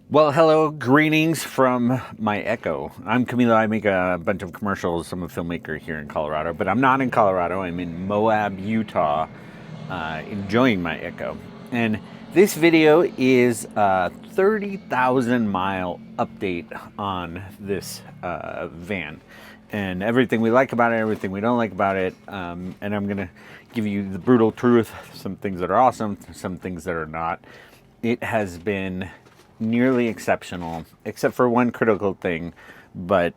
Well, hello, greetings from my Ekko. I'm Camilo. I make a bunch of commercials. I'm a filmmaker here in Colorado, but I'm not in Colorado. I'm in Moab, Utah, enjoying my Ekko. And this video is a 30,000 mile update on this van and everything we like about it, everything we don't like about it. And I'm going to give you the brutal truth, some things that are awesome, some things that are not. It has been nearly exceptional, except for one critical thing, but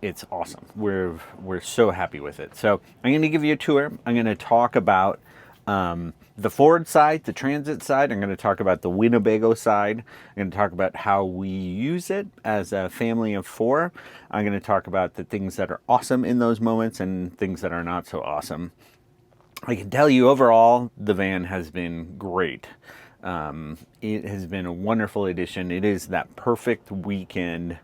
it's awesome. We're so happy with it. So I'm going to give you a tour. I'm going to talk about the Ford side, the Transit side. I'm going to talk about the Winnebago side. I'm going to talk about how we use it as a family of four. I'm going to talk about the things that are awesome in those moments and things that are not so awesome. I can tell you overall, the van has been great. It has been a wonderful addition. It is that perfect weekend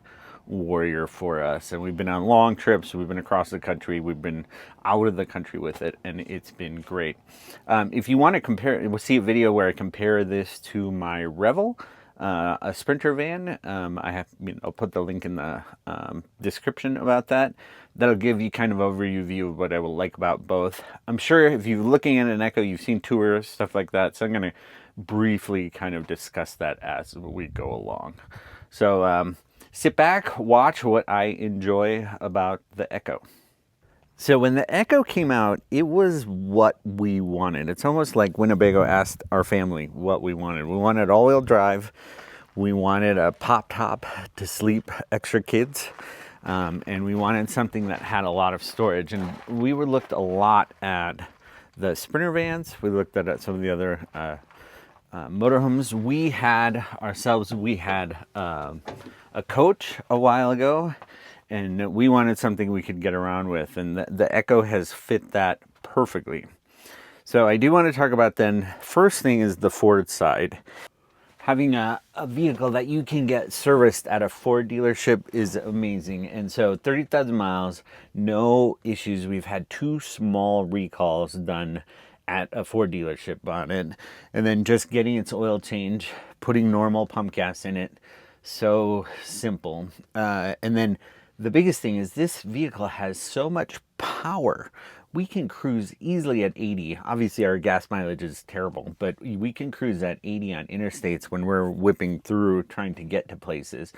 warrior for us. And we've been on long trips. We've been across the country. We've been out of the country with it. And it's been great. If you want to compare, we'll see a video where I compare this to my Revel, a Sprinter van. I'll put the link in the description about that. That'll give you kind of an overview view of what I will like about both. I'm sure if you're looking at an Ekko, you've seen tours, stuff like that. So I'm going to briefly kind of discuss that as we go along. So sit back, watch what I enjoy about the Ekko. So when the Ekko came out, it was what we wanted. It's almost like Winnebago asked our family what we wanted. We wanted all-wheel drive. We wanted a pop top to sleep extra kids. And we wanted something that had a lot of storage. And we looked a lot at the Sprinter vans. We looked at some of the other motorhomes. We had a coach a while ago, and we wanted something we could get around with, and the Ekko has fit that perfectly. So I do want to talk about then, first thing is the Ford side. Having a vehicle that you can get serviced at a Ford dealership is amazing. And so 30,000 miles, no issues. We've had 2 small recalls done at a Ford dealership on it. And then just getting its oil change, putting normal pump gas in it. So simple. And then the biggest thing is this vehicle has so much power. We can cruise easily at 80. Obviously, our gas mileage is terrible, but we can cruise at 80 on interstates when we're whipping through trying to get to places.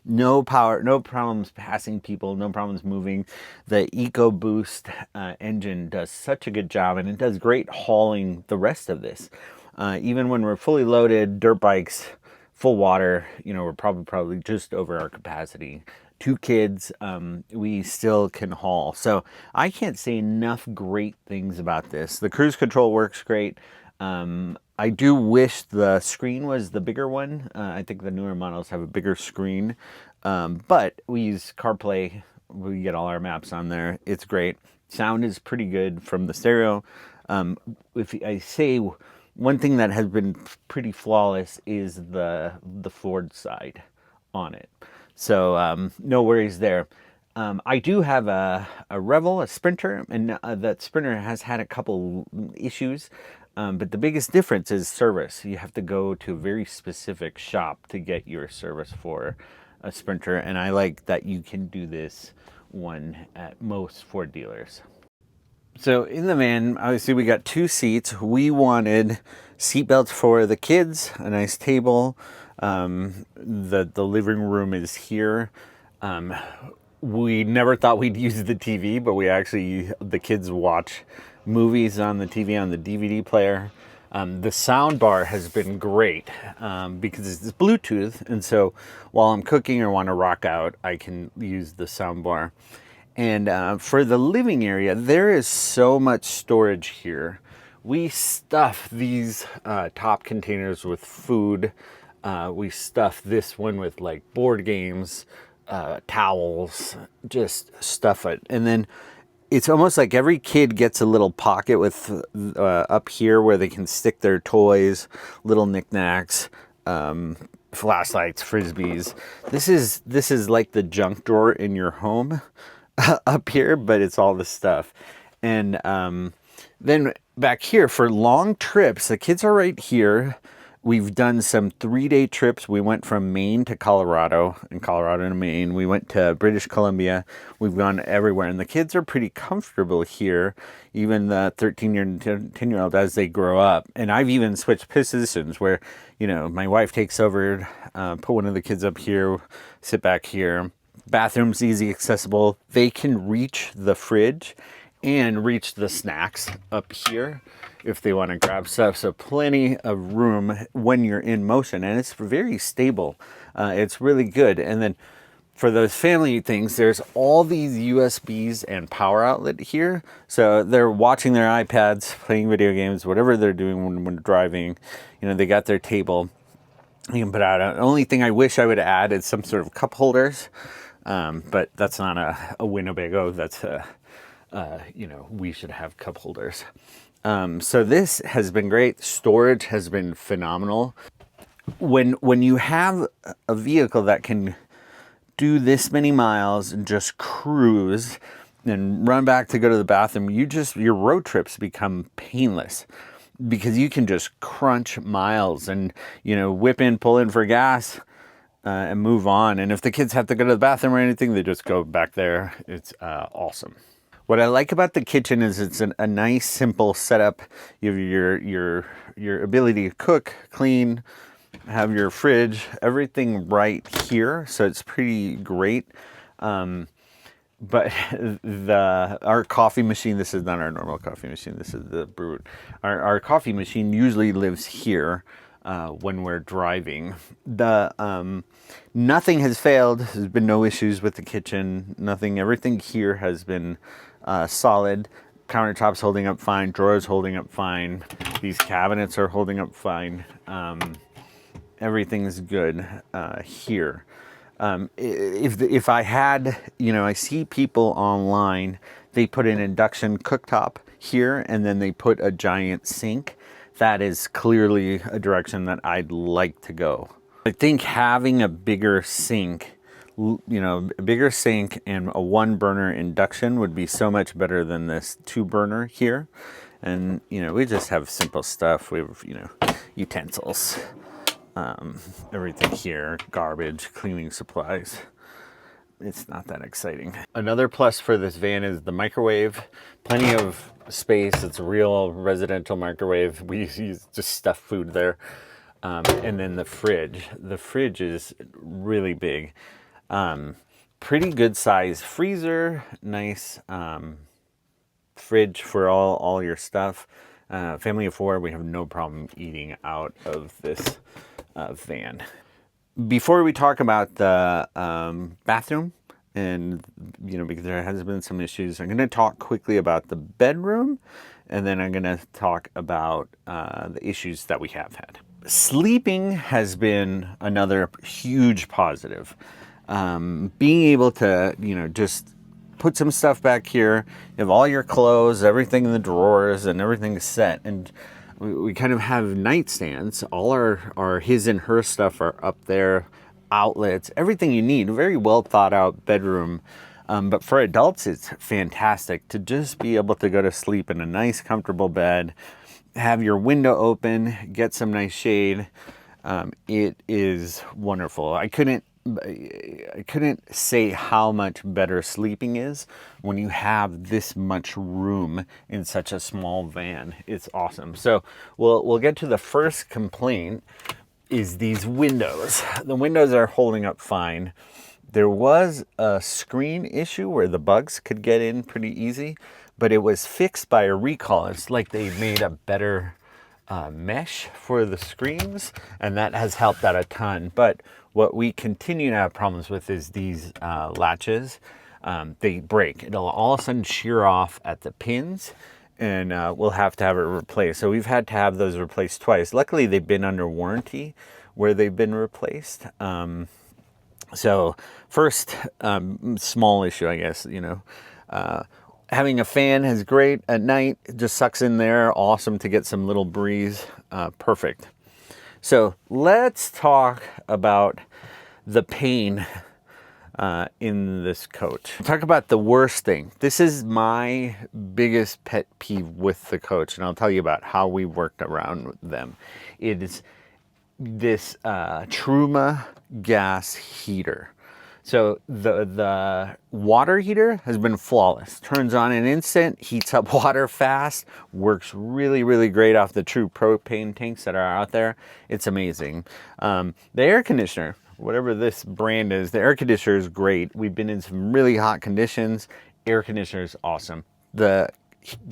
No power, no problems passing people, no problems moving. The EcoBoost engine does such a good job, and it does great hauling the rest of this. Even when we're fully loaded, dirt bikes, full water, we're probably just over our capacity. 2 kids, we still can haul. So I can't say enough great things about this. The cruise control works great. I do wish the screen was the bigger one. I think the newer models have a bigger screen. But we use CarPlay. We get all our maps on there. It's great. Sound is pretty good from the stereo. If I say one thing that has been pretty flawless is the Ford side on it. So no worries there. I do have a Revel, a Sprinter, and that Sprinter has had a couple issues. But the biggest difference is service. You have to go to a very specific shop to get your service for a Sprinter. And I like that you can do this one at most Ford dealers. So in the van, obviously we got 2 seats. We wanted seatbelts for the kids, a nice table. The living room is here. We never thought we'd use the TV, but the kids watch movies on the TV on the DVD player. The sound bar has been great because it's Bluetooth, and so while I'm cooking or want to rock out, I can use the sound bar. And for the living area, there is so much storage here. We stuff these top containers with food. We stuff this one with like board games, towels, just stuff it. And then it's almost like every kid gets a little pocket with up here where they can stick their toys, little knickknacks, flashlights, frisbees. This is like the junk drawer in your home up here, but it's all this stuff. And then back here for long trips, the kids are right here. We've done some 3-day trips. We went from Maine to Colorado, and Colorado to Maine. We went to British Columbia. We've gone everywhere, and the kids are pretty comfortable here, even the 13-year and 10-year-old as they grow up. And I've even switched positions where, you know, my wife takes over, put one of the kids up here, sit back here. Bathroom's easy accessible. They can reach the fridge and reach the snacks up here if they want to grab stuff. So plenty of room when you're in motion, and it's very stable. It's really good. And then for those family things, there's all these USBs and power outlet here. So they're watching their iPads, playing video games, whatever they're doing when driving. You know, they got their table. You can put out. The only thing I wish I would add is some sort of cup holders. But that's not a Winnebago. That's you know, we should have cup holders. So this has been great. Storage has been phenomenal. When you have a vehicle that can do this many miles and just cruise and run back to go to the bathroom, your road trips become painless because you can just crunch miles and, you know, whip in, pull in for gas, and move on. And if the kids have to go to the bathroom or anything, they just go back there. It's awesome. What I like about the kitchen is it's a nice, simple setup. You have your ability to cook, clean, have your fridge, everything right here. So it's pretty great. But our coffee machine, this is not our normal coffee machine. This is the brew. Our coffee machine usually lives here when we're driving. Nothing has failed. There's been no issues with the kitchen. Nothing. Everything here has been solid. Countertops holding up fine. Drawers holding up fine. These cabinets are holding up fine. Everything's good here. If I had, you know, I see people online, they put an induction cooktop here and then they put a giant sink. That is clearly a direction that I'd like to go. I think having a bigger sink, you know, a bigger sink and a 1-burner induction would be so much better than this 2-burner here. And, you know, we just have simple stuff. We have, you know, utensils, everything here, garbage, cleaning supplies. It's not that exciting. Another plus for this van is the microwave. Plenty of space. It's a real residential microwave. We use just stuff food there. And then the fridge. The fridge is really big. Pretty good size freezer. Nice fridge for all your stuff. Family of 4, we have no problem eating out of this van. Before we talk about the bathroom, and you know, because there has been some issues, I'm going to talk quickly about the bedroom, and then I'm going to talk about the issues that we have had. Sleeping has been another huge positive. Being able to, you know, just put some stuff back here, you have all your clothes, everything in the drawers, and everything is set, and we kind of have nightstands. All our his and her stuff are up there, outlets, everything you need. A very well thought out bedroom. But for adults, it's fantastic to just be able to go to sleep in a nice, comfortable bed, have your window open, get some nice shade. It is wonderful. I couldn't say how much better sleeping is when you have this much room in such a small van. It's awesome. So we'll get to the first complaint is these windows. The windows are holding up fine. There was a screen issue where the bugs could get in pretty easy, but it was fixed by a recall. It's like they made a better mesh for the screens, and that has helped out a ton. But what we continue to have problems with is these latches. They break. It'll all of a sudden shear off at the pins, and we'll have to have it replaced. So we've had to have those replaced twice. Luckily, they've been under warranty where they've been replaced. So first, small issue, I guess, you know. Having a fan is great at night. It just sucks in there. Awesome to get some little breeze. Perfect. So let's talk about the pain in this coach. Talk about the worst thing. This is my biggest pet peeve with the coach, and I'll tell you about how we worked around them. It is this Truma gas heater. So the water heater has been flawless. Turns on in an instant, heats up water fast, works really, really great off the true propane tanks that are out there. It's amazing. The air conditioner, whatever this brand is, the air conditioner is great. We've been in some really hot conditions. Air conditioner is awesome. The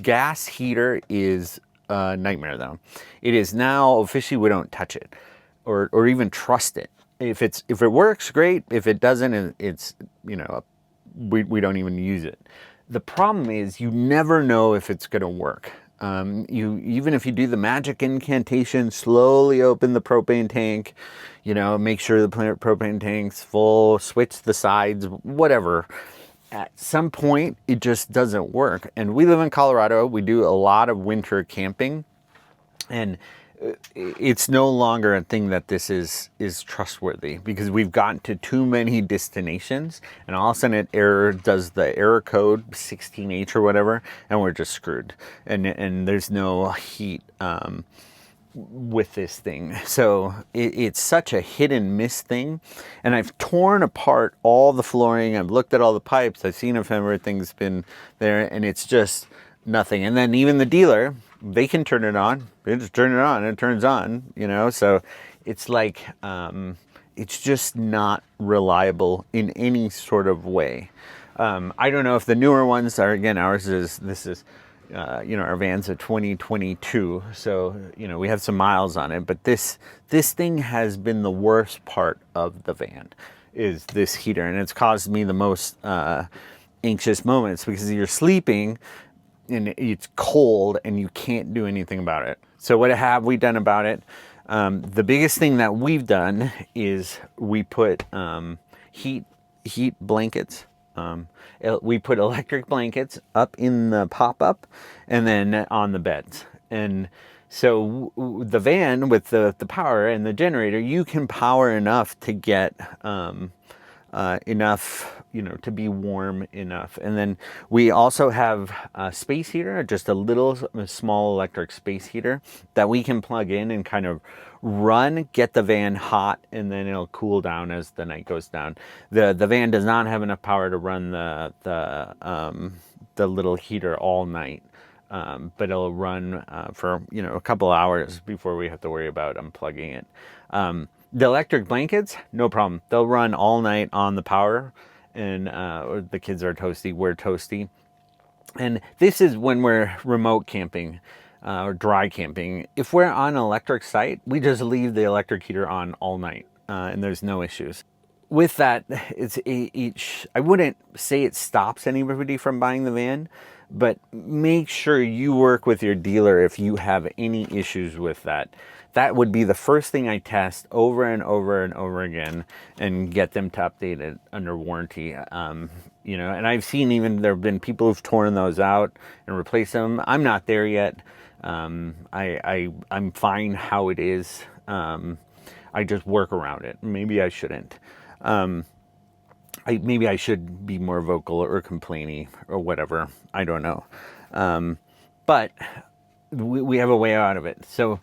gas heater is a nightmare though. It is now officially, we don't touch it or even trust it. If it works, great. If it doesn't, it's, you know, we don't even use it. The problem is you never know if it's going to work. Even if you do the magic incantation, slowly open the propane tank, you know, make sure the propane tank's full, switch the sides, whatever. At some point, it just doesn't work. And we live in Colorado. We do a lot of winter camping, and it's no longer a thing that this is trustworthy, because we've gotten to too many destinations and all of a sudden it does the error code 16H or whatever, and we're just screwed. And there's no heat with this thing. So it's such a hit and miss thing. And I've torn apart all the flooring. I've looked at all the pipes. I've seen if everything's been there, and it's just nothing. And then even the dealer, they can turn it on. They just turn it on and it turns on, you know? So it's like, it's just not reliable in any sort of way. I don't know if the newer ones are, again, you know, our van's a 2022. So, you know, we have some miles on it, but this thing has been the worst part of the van, is this heater. And it's caused me the most, anxious moments, because you're sleeping and it's cold and you can't do anything about it. So what have we done about it? The biggest thing that we've done is we put heat blankets. We put electric blankets up in the pop-up and then on the beds. And so the van with the power and the generator, you can power enough to get enough, you know, to be warm enough. And then we also have a space heater, just a small electric space heater that we can plug in and kind of run, get the van hot, and then it'll cool down as the night goes down. The van does not have enough power to run the little heater all night. But it'll run for, you know, a couple hours before we have to worry about unplugging it. The electric blankets, no problem. They'll run all night on the power, and the kids are toasty, we're toasty. And this is when we're remote camping or dry camping. If we're on an electric site, we just leave the electric heater on all night, and there's no issues. With that, I wouldn't say it stops anybody from buying the van, but make sure you work with your dealer if you have any issues with that. That would be the first thing I test over and over and over again, and get them to update it under warranty. You know, and I've seen even there have been people who've torn those out and replaced them. I'm not there yet. I'm fine how it is. I just work around it. Maybe I shouldn't. Maybe I should be more vocal or complainy or whatever. I don't know. But we have a way out of it. So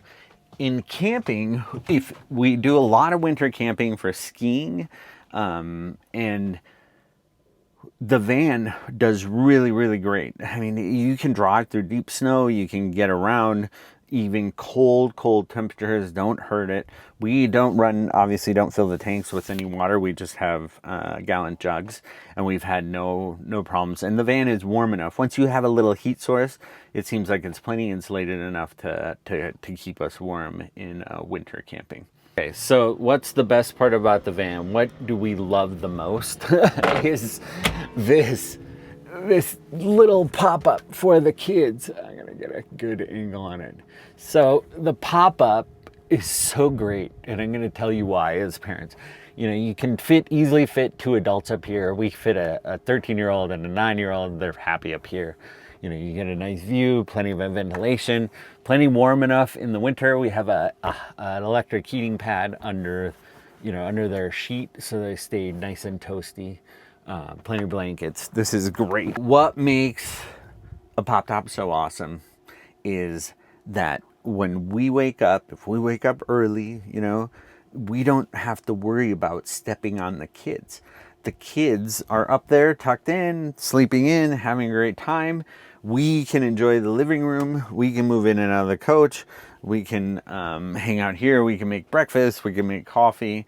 in camping, if we do a lot of winter camping for skiing, and the van does really, really great. I mean, you can drive through deep snow, you can get around even cold temperatures, don't hurt it. We obviously don't fill the tanks with any water. We just have gallon jugs, and we've had no problems. And the van is warm enough. Once you have a little heat source, it seems like it's plenty insulated enough to keep us warm in winter camping. Okay, so what's the best part about the van? What do we love the most? Is this little pop-up for the kids. I'm gonna get a good angle on it. So the pop-up is so great, and I'm gonna tell you why as parents. You know, you can easily fit 2 adults up here. We fit a 13-year-old and a 9-year-old. They're happy up here. You know, you get a nice view, plenty of ventilation, plenty warm enough in the winter. We have an electric heating pad under their sheet, so they stay nice and toasty. Plenty of blankets. This is great. What makes a pop top so awesome is that when we wake up, if we wake up early, you know, we don't have to worry about stepping on the kids. The kids are up there tucked in, sleeping in, having a great time. We can enjoy the living room. We can move in and out of the coach. We can hang out here. We can make breakfast. We can make coffee.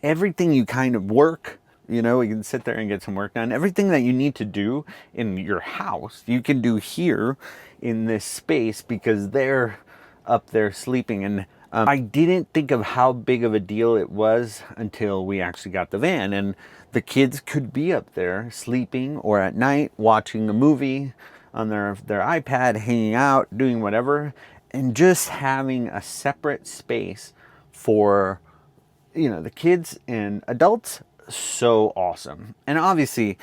Everything you kind of work, you know, we can sit there and get some work done. Everything that you need to do in your house, you can do here in this space because they're up there sleeping. And I didn't think of how big of a deal it was until we actually got the van, and the kids could be up there sleeping or at night watching a movie on their iPad, hanging out, doing whatever, and just having a separate space for, you know, the kids and adults. So awesome. And obviously,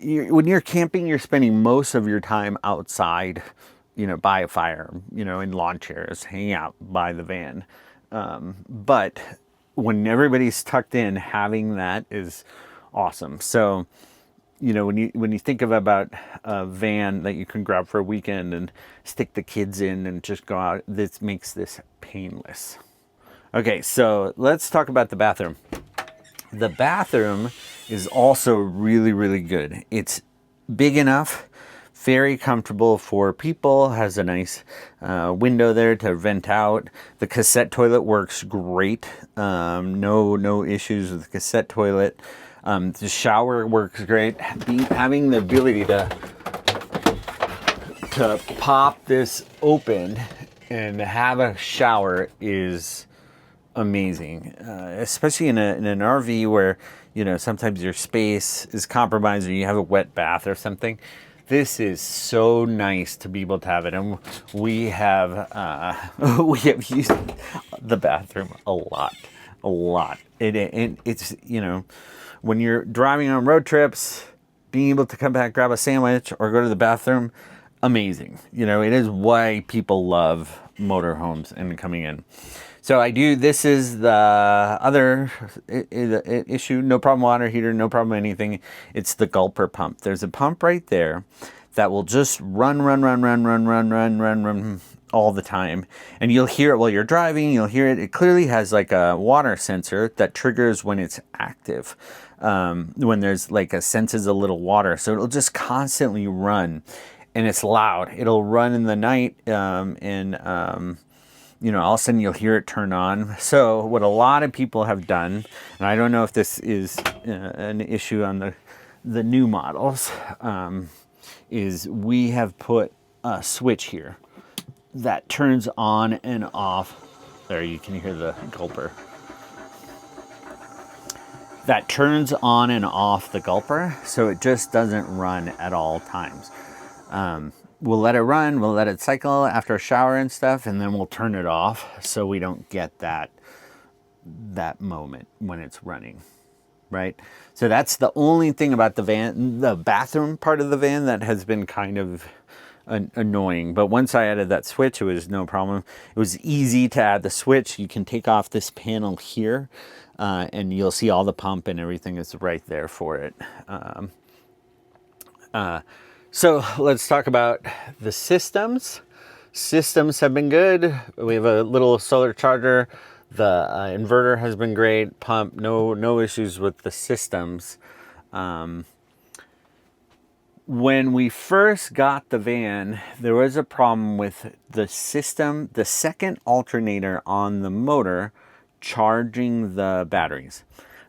when you're camping, you're spending most of your time outside, you know, by a fire, you know, in lawn chairs, hanging out by the van. But when everybody's tucked in, having that is awesome. So, you know, when you think about a van that you can grab for a weekend and stick the kids in and just go out, this makes this painless. Okay, so let's talk about the bathroom. The bathroom is also really, really good. It's big enough, very comfortable for people, has a nice window there to vent out. The cassette toilet works great. No issues with the cassette toilet. The shower works great. Having the ability to pop this open and have a shower is amazing, especially in an RV where, you know, sometimes your space is compromised or you have a wet bath or something. This is so nice to be able to have it, and we have used the bathroom a lot. It's, you know, when you're driving on road trips, being able to come back, grab a sandwich, or go to the bathroom, amazing. You know, it is why people love motorhomes and coming in. So this is the other issue, no problem water heater, no problem anything. It's the gulper pump. There's a pump right there that will just run all the time. And you'll hear it while you're driving, you'll hear it. It clearly has like a water sensor that triggers when it's active, when there's like senses a little water. So it'll just constantly run, and it's loud. It'll run in the night, you know, all of a sudden you'll hear it turn on. So what a lot of people have done, and I don't know if this is an issue on the new models, is we have put a switch here that turns on and off. There, you can hear the gulper. That turns on and off the gulper, so it just doesn't run at all times. We'll let it run, we'll let it cycle after a shower and stuff, and then we'll turn it off so we don't get that moment when it's running, right? So that's the only thing about the van, the bathroom part of the van, that has been kind of annoying. But once I added that switch, it was no problem. It was easy to add the switch. You can take off this panel here, and you'll see all the pump and everything is right there for it. So let's talk about the systems. Systems have been good. We have a little solar charger. The inverter has been great. Pump, no issues with the systems. When we first got the van, there was a problem with the system, the second alternator on the motor charging the batteries,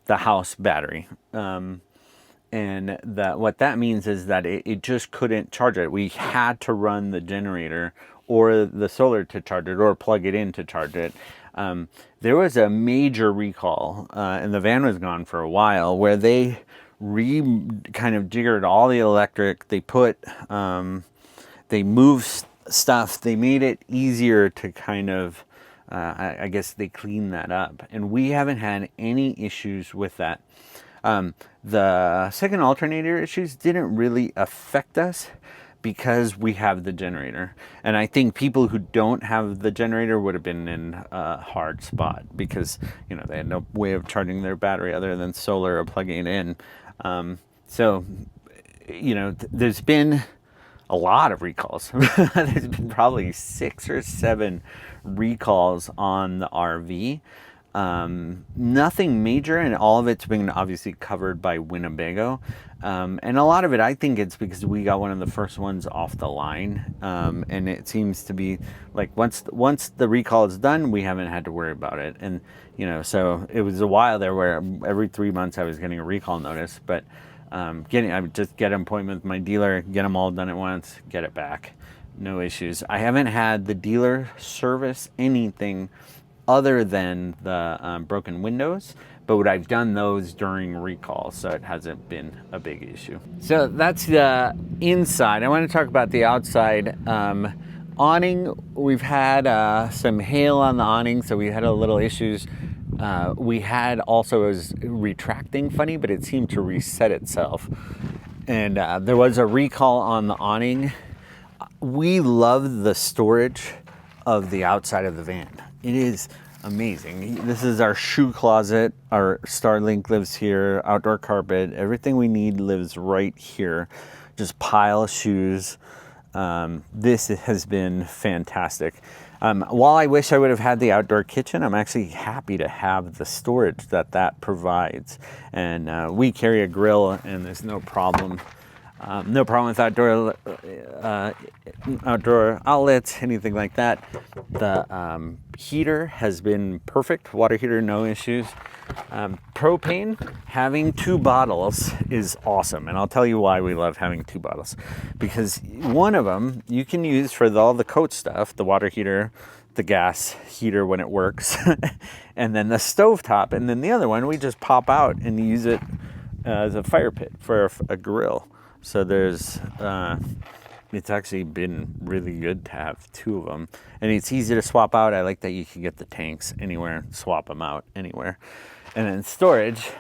the house battery. And what that means is that it just couldn't charge it. We had to run the generator or the solar to charge it, or plug it in to charge it. There was a major recall, and the van was gone for a while, where they kind of jiggered all the electric. They they moved stuff. They made it easier to kind of, I guess they cleaned that up. And we haven't had any issues with that. The second alternator issues didn't really affect us because we have the generator. And I think people who don't have the generator would have been in a hard spot because, you know, they had no way of charging their battery other than solar or plugging it in. So, you know, there's been a lot of recalls. There's been probably 6 or 7 recalls on the RV. Nothing major, and all of it's been obviously covered by Winnebago. And a lot of it, I think it's because we got one of the first ones off the line. And it seems to be like once the recall is done, we haven't had to worry about it. And, so it was a while there where every 3 months I was getting a recall notice, but I would just get an appointment with my dealer, get them all done at once, get it back. No issues. I haven't had the dealer service anything other than the broken windows, but I've done those during recalls, so it hasn't been a big issue. So that's the inside. I want to talk about the outside. Awning, we've had some hail on the awning, so we had a little issues. We had also, it was retracting funny, but it seemed to reset itself. And there was a recall on the awning. We love the storage of the outside of the van. It is amazing. This is our shoe closet. Our Starlink lives here, outdoor carpet, everything we need lives right here. Just pile of shoes. This has been fantastic. While I wish I would have had the outdoor kitchen, I'm actually happy to have the storage that provides. And we carry a grill, and there's no problem. No problem with outdoor outlets, anything like that. The heater has been perfect. Water heater, no issues. Propane, having 2 bottles is awesome. And I'll tell you why we love having 2 bottles. Because one of them you can use for all the coat stuff, the water heater, the gas heater when it works, and then the stovetop. And then the other one we just pop out and use it as a fire pit for a grill. So there's, it's actually been really good to have 2 of them. And it's easy to swap out. I like that you can get the tanks anywhere, swap them out anywhere. And then storage,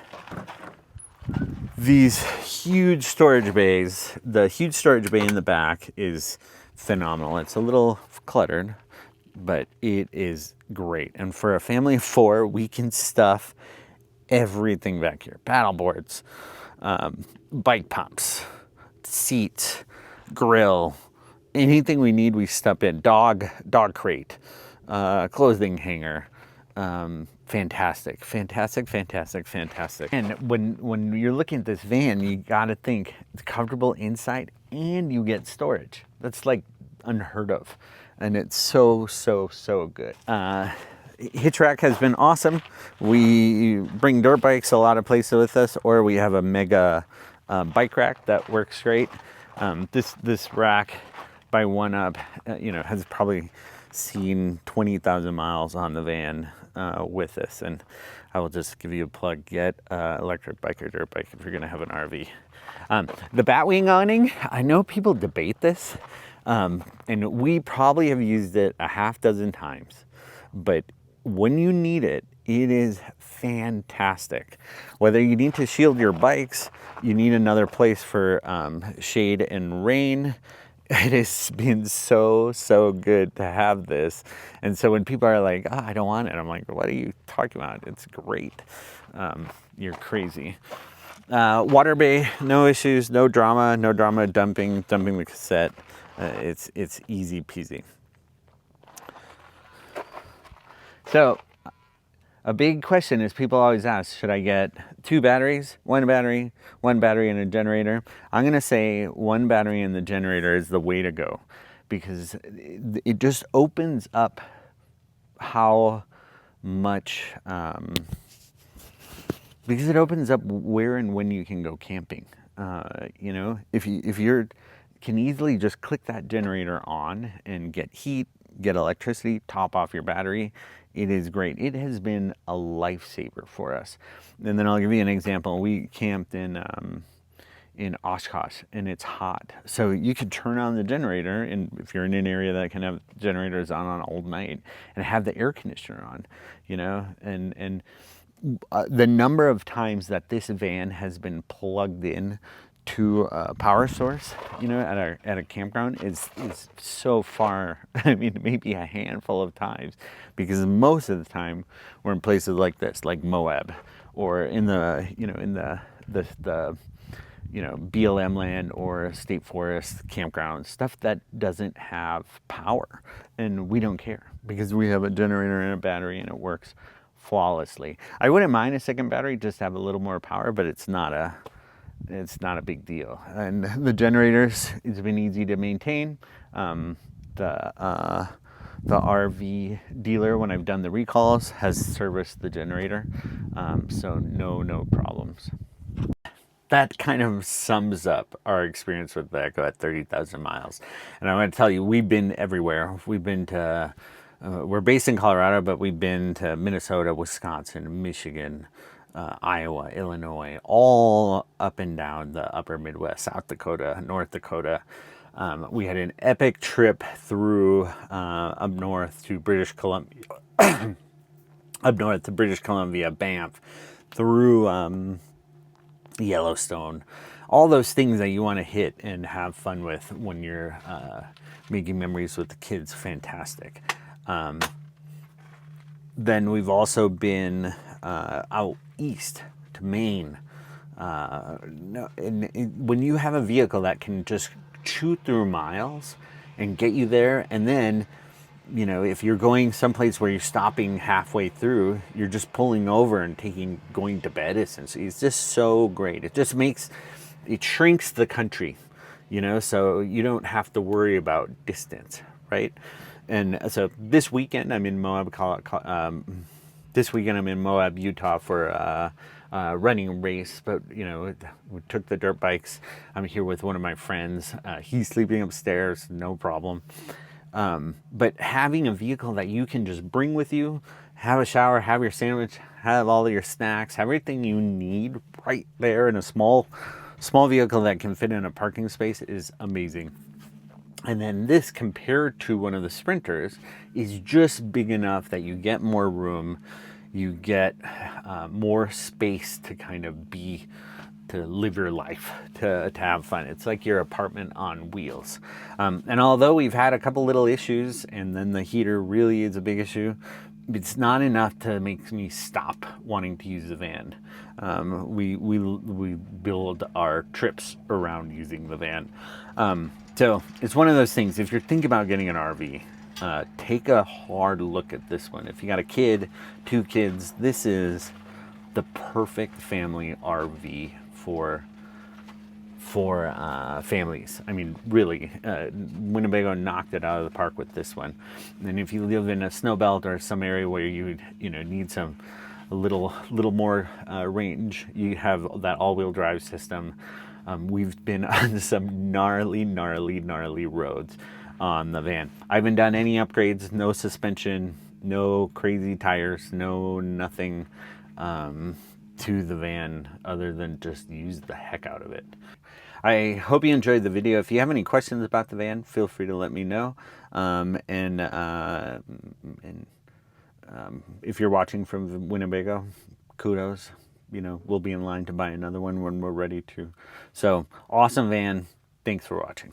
these huge storage bays, the huge storage bay in the back is phenomenal. It's a little cluttered, but it is great. And for a family of 4, we can stuff everything back here. Paddle boards, bike pumps, seats, grill, anything we need, we stuff in. Dog crate, clothing hanger. Fantastic. And when you're looking at this van, you got to think it's comfortable inside and you get storage. That's like unheard of. And it's so good. Hitch rack has been awesome. We bring dirt bikes a lot of places with us, or we have a mega bike rack that works great. This rack by One-Up, has probably seen 20,000 miles on the van with this. And I will just give you a plug: get electric bike or dirt bike if you're going to have an RV. The Batwing awning, I know people debate this, and we probably have used it a half dozen times, but when you need it, it is fantastic. Whether you need to shield your bikes, you need another place for shade and rain, it has been so good to have this. And so when people are like, I don't want it, I'm like, what are you talking about? It's great. You're crazy. Water bay, no issues, no drama dumping the cassette. It's easy peasy. So a big question is, people always ask, should I get 2 batteries, one battery and a generator? I'm going to say 1 battery and the generator is the way to go, because it just opens up how much, because it opens up where and when you can go camping. If you can easily just click that generator on and get heat, get electricity, top off your battery. It is great. It has been a lifesaver for us. And then I'll give you an example. We camped in Oshkosh, and it's hot. So you could turn on the generator, and if you're in an area that can have generators on all night, and have the air conditioner on, and the number of times that this van has been plugged in to a power source, at a campground is so far. I mean, maybe a handful of times, because most of the time we're in places like this, like Moab, or in the you know, BLM land or state forest campground, stuff that doesn't have power. And we don't care because we have a generator and a battery and it works flawlessly. I wouldn't mind a second battery just to have a little more power, but it's not a big deal. And the generators, it's been easy to maintain. The RV dealer, when I've done the recalls, has serviced the generator, so no problems. That kind of sums up our experience with the Ekko at 30,000 miles. And I'm going to tell you, we've been everywhere. We've been to, we're based in Colorado, but we've been to Minnesota, Wisconsin, Michigan, Iowa, Illinois, all up and down the upper Midwest, South Dakota, North Dakota. We had an epic trip through up north to British Columbia, Banff, through Yellowstone, all those things that you want to hit and have fun with when you're making memories with the kids. Fantastic. Then we've also been out east to Maine. When you have a vehicle that can just chew through miles and get you there, and then, you know, if you're going someplace where you're stopping halfway through, you're just pulling over and going to bed essentially. It's just so great. It shrinks the country, you know, so you don't have to worry about distance, right? And so this weekend I'm in Moab, Utah for a running race, but you know, we took the dirt bikes. I'm here with one of my friends. He's sleeping upstairs, no problem. But having a vehicle that you can just bring with you, have a shower, have your sandwich, have all of your snacks, have everything you need right there in a small vehicle that can fit in a parking space is amazing. And then this, compared to one of the Sprinters, is just big enough that you get more room, you get more space to kind of to live your life, to have fun. It's like your apartment on wheels. And although we've had a couple little issues, and then the heater really is a big issue, it's not enough to make me stop wanting to use the van. We build our trips around using the van. So it's one of those things, if you're thinking about getting an RV, take a hard look at this one. If you got a kid, 2 kids, this is the perfect family RV for families. I mean, really, Winnebago knocked it out of the park with this one. And if you live in a snow belt or some area where you need a little more range, you have that all-wheel drive system. We've been on some gnarly roads on the van. I haven't done any upgrades, no suspension, no crazy tires, nothing to the van other than just use the heck out of it. I hope you enjoyed the video. If you have any questions about the van, feel free to let me know. If you're watching from Winnebago, kudos. You know, we'll be in line to buy another one when we're ready to. So, awesome van. Thanks for watching.